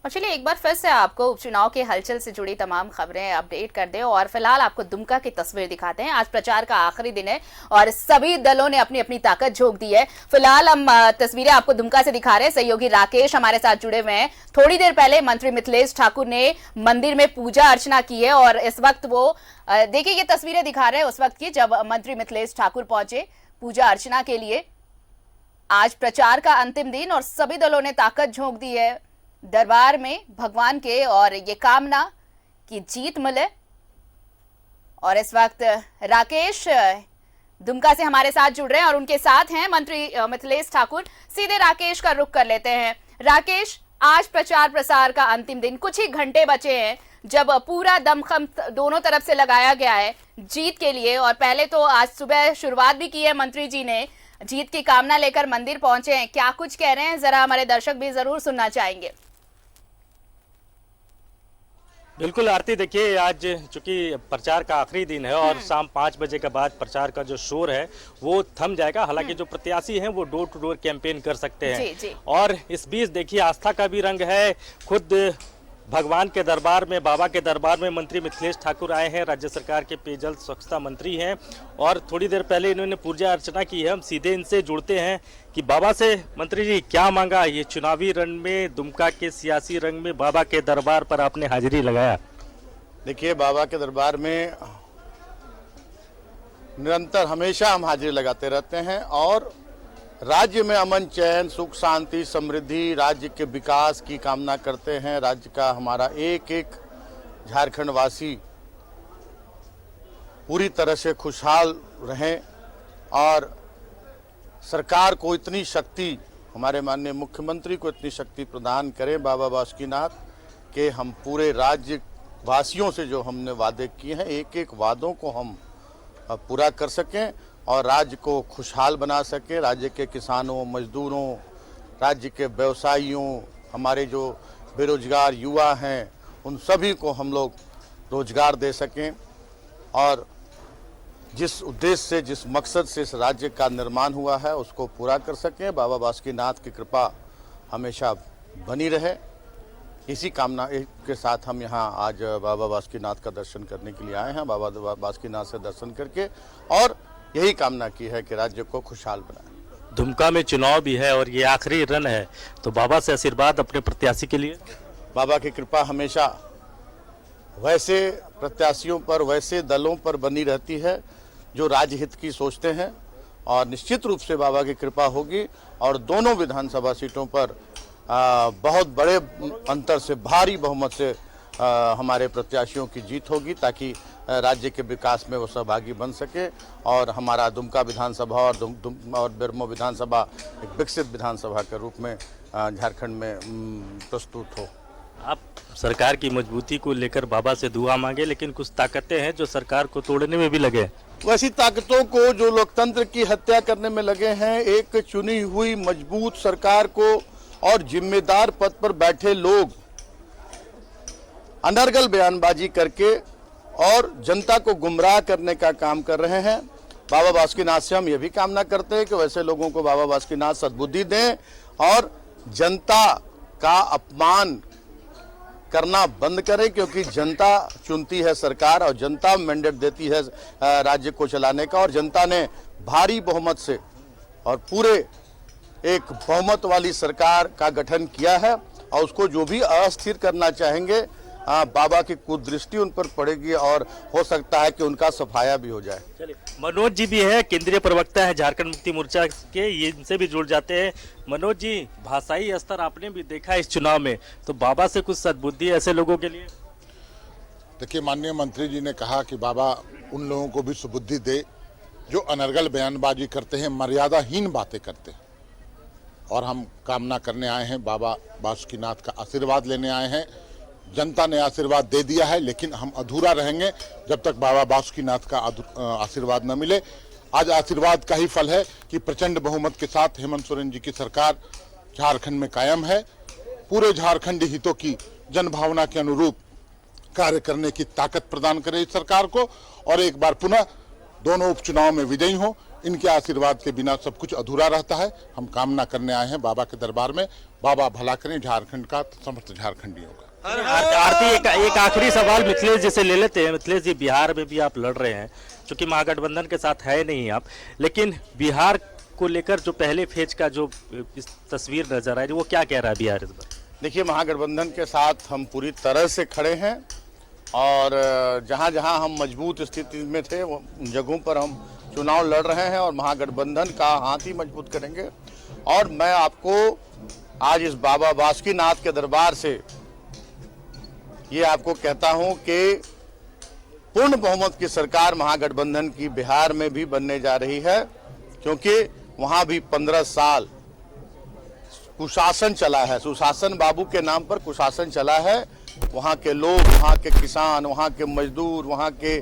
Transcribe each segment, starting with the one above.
और चलिए एक बार फिर से आपको उपचुनाव के हलचल से जुड़ी तमाम खबरें अपडेट कर दें और फिलहाल आपको दुमका की तस्वीर दिखाते हैं। आज प्रचार का आखिरी दिन है और सभी दलों ने अपनी अपनी ताकत झोंक दी है। फिलहाल हम तस्वीरें आपको दुमका से दिखा रहे हैं। सहयोगी राकेश हमारे साथ जुड़े हुए हैं। थोड़ी देर पहले मंत्री मिथिलेश ठाकुर ने मंदिर में पूजा अर्चना की है और इस वक्त वो देखिए ये तस्वीरें दिखा रहे हैं उस वक्त की जब मंत्री मिथिलेश ठाकुर पहुंचे पूजा अर्चना के लिए। आज प्रचार का अंतिम दिन और सभी दलों ने ताकत झोंक दी है दरबार में भगवान के और ये कामना की जीत मिले। और इस वक्त राकेश दुमका से हमारे साथ जुड़ रहे हैं और उनके साथ हैं मंत्री मिथिलेश ठाकुर। सीधे राकेश का रुख कर लेते हैं। राकेश, आज प्रचार प्रसार का अंतिम दिन, कुछ ही घंटे बचे हैं जब पूरा दमखम दोनों तरफ से लगाया गया है जीत के लिए। और पहले तो आज सुबह शुरुआत भी की है, मंत्री जी ने जीत की कामना लेकर मंदिर पहुंचे हैं। क्या कुछ कह रहे हैं, जरा हमारे दर्शक भी जरूर सुनना चाहेंगे। बिल्कुल आरती, देखिए आज चूंकि प्रचार का आखिरी दिन है और शाम 5 बजे के बाद प्रचार का जो शोर है वो थम जाएगा। हालांकि जो प्रत्याशी हैं वो डोर टू डोर कैंपेन कर सकते हैं। जी। और इस बीच देखिए आस्था का भी रंग है। खुद भगवान के दरबार में, बाबा के दरबार में मंत्री मिथिलेश ठाकुर आए हैं। राज्य सरकार के पेयजल स्वच्छता मंत्री हैं और थोड़ी देर पहले इन्होंने पूजा अर्चना की है। हम सीधे इनसे जुड़ते हैं कि बाबा से मंत्री जी क्या मांगा ये चुनावी रण में, दुमका के सियासी रंग में बाबा के दरबार पर आपने हाजिरी लगाया। देखिए, बाबा के दरबार में निरंतर हमेशा हम हाजिरी लगाते रहते हैं और राज्य में अमन, चैन, सुख, शांति, समृद्धि, राज्य के विकास की कामना करते हैं। राज्य का हमारा एक एक झारखंड वासी पूरी तरह से खुशहाल रहें और सरकार को इतनी शक्ति, हमारे माननीय मुख्यमंत्री को इतनी शक्ति प्रदान करें बाबा बासुकीनाथ के हम पूरे राज्य वासियों से जो हमने वादे किए हैं एक एक वादों को हम पूरा कर सकें और राज्य को खुशहाल बना सके। राज्य के किसानों, मजदूरों, राज्य के व्यवसायियों, हमारे जो बेरोजगार युवा हैं उन सभी को हम लोग रोजगार दे सकें और जिस उद्देश्य से, जिस मकसद से इस राज्य का निर्माण हुआ है उसको पूरा कर सकें। बाबा बासुकीनाथ की कृपा हमेशा बनी रहे, इसी कामना के साथ हम यहाँ आज बाबा बासुकीनाथ का दर्शन करने के लिए आए हैं। बाबा बासुकीनाथ से दर्शन करके और यही कामना की है कि राज्य को खुशहाल बनाए। दुमका में चुनाव भी है और ये आखिरी रन है, तो बाबा से आशीर्वाद अपने प्रत्याशी के लिए। बाबा की कृपा हमेशा वैसे प्रत्याशियों पर, वैसे दलों पर बनी रहती है जो राज्य हित की सोचते हैं और निश्चित रूप से बाबा की कृपा होगी और दोनों विधानसभा सीटों पर बहुत बड़े अंतर से, भारी बहुमत से हमारे प्रत्याशियों की जीत होगी ताकि राज्य के विकास में वो सहभागी बन सके और हमारा दुमका विधानसभा और बेरमो विधानसभा एक विकसित विधानसभा के रूप में झारखंड में प्रस्तुत हो। आप सरकार की मजबूती को लेकर बाबा से दुआ मांगे, लेकिन कुछ ताकतें हैं जो सरकार को तोड़ने में भी लगे। वैसी ताकतों को जो लोकतंत्र की हत्या करने में लगे हैं, एक चुनी हुई मजबूत सरकार को और जिम्मेदार पद पर बैठे लोग अनर्गल बयानबाजी करके और जनता को गुमराह करने का काम कर रहे हैं। बाबा बासुकीनाथ से हम ये भी कामना करते हैं कि वैसे लोगों को बाबा बासुकीनाथ सद्बुद्धि दें और जनता का अपमान करना बंद करें, क्योंकि जनता चुनती है सरकार और जनता मैंडेट देती है राज्य को चलाने का और जनता ने भारी बहुमत से और पूरे एक बहुमत वाली सरकार का गठन किया है और उसको जो भी अस्थिर करना चाहेंगे बाबा की कुदृष्टि उन पर पड़ेगी और हो सकता है कि उनका सफाया भी हो जाए। चलिए, मनोज जी भी है, केंद्रीय प्रवक्ता है झारखंड मुक्ति मोर्चा के, ये इनसे भी जुड़ जाते हैं। मनोज जी, भाषाई स्तर आपने भी देखा इस चुनाव में, तो बाबा से कुछ सद्बुद्धि ऐसे लोगों के लिए। देखिए, माननीय मंत्री जी ने कहा कि बाबा उन लोगों को भी सुबुद्धि दे जो अनर्गल बयानबाजी करते हैं, मर्यादाहीन बातें करते हैं और हम कामना करने आए हैं, बाबा बासुकीनाथ का आशीर्वाद लेने आए हैं। जनता ने आशीर्वाद दे दिया है लेकिन हम अधूरा रहेंगे जब तक बाबा बासुकीनाथ का आशीर्वाद न मिले। आज आशीर्वाद का ही फल है कि प्रचंड बहुमत के साथ हेमंत सोरेन जी की सरकार झारखंड में कायम है। पूरे झारखंडी हितों की जनभावना के अनुरूप कार्य करने की ताकत प्रदान करे इस सरकार को और एक बार पुनः दोनों उपचुनाव में विजयी हो, इनके आशीर्वाद के बिना सब कुछ अधूरा रहता है। हम कामना करने आए हैं बाबा के दरबार में, बाबा भला करें झारखंड का, समस्त झारखंडियों का। आरती, एक आखिरी सवाल मिथिलेश जी से ले लेते हैं। मिथिलेश जी, बिहार में भी आप लड़ रहे हैं, चूंकि महागठबंधन के साथ है नहीं आप, लेकिन बिहार को लेकर जो पहले फेज का जो इस तस्वीर नजर आई, वो क्या कह रहा है बिहार इस बार? देखिए, महागठबंधन के साथ हम पूरी तरह से खड़े हैं और जहां जहां हम मजबूत स्थिति में थे उन जगहों पर हम चुनाव लड़ रहे हैं और महागठबंधन का हाथ ही मजबूत करेंगे। और मैं आपको आज इस बाबा बासुकीनाथ के दरबार से ये आपको कहता हूं कि पूर्ण बहुमत की सरकार महागठबंधन की बिहार में भी बनने जा रही है, क्योंकि वहां भी 15 साल कुशासन चला है। सुशासन बाबू के नाम पर कुशासन चला है। वहाँ के लोग, वहाँ के किसान, वहाँ के मजदूर, वहाँ के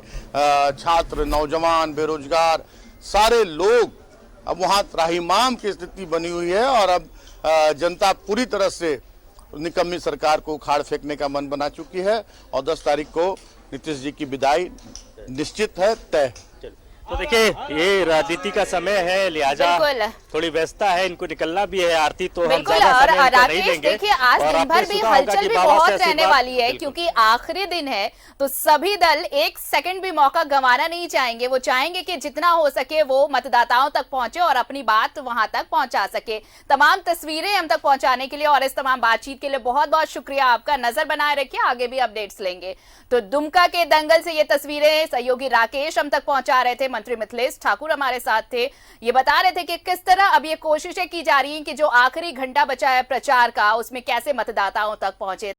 छात्र, नौजवान, बेरोजगार, सारे लोग अब वहाँ त्राहिमाम की स्थिति बनी हुई है और अब जनता पूरी तरह से निकम्मी सरकार को उखाड़ फेंकने का मन बना चुकी है और 10 तारीख को नीतीश जी की विदाई निश्चित है, तय। तो देखिए, ये राजनीति का समय है, लिहाजा थोड़ी व्यस्तता है, इनको निकलना भी है। आरती तो हम बिल्कुल। ज़्यादा और समय इनको नहीं राकेश, देंगे। देखिए आज और दिन आपने भर भी सुना होगा हलचल कि भी बाबा बहुत से रहने आशीर्वाद- वाली है, बिल्कुल। क्योंकि आखिरी दिन है तो सभी दल एक सेकंड भी मौका गंवाना नहीं चाहेंगे। वो चाहेंगे कि जितना हो सके वो मतदाताओं तक पहुंचे और अपनी बात वहां तक पहुंचा सके। तमाम तस्वीरें हम तक पहुंचाने के लिए और इस तमाम बातचीत के लिए बहुत बहुत शुक्रिया आपका। नजर बनाए रखिए, आगे भी अपडेट्स लेंगे। तो दुमका के दंगल से ये तस्वीरें सहयोगी राकेश हम तक पहुंचा रहे थे, मंत्री मिथिलेश ठाकुर हमारे साथ थे। ये बता रहे थे कि किस तरह अब ये कोशिशें की जा रही हैं कि जो आखिरी घंटा बचा है प्रचार का, उसमें कैसे मतदाताओं तक पहुंचे।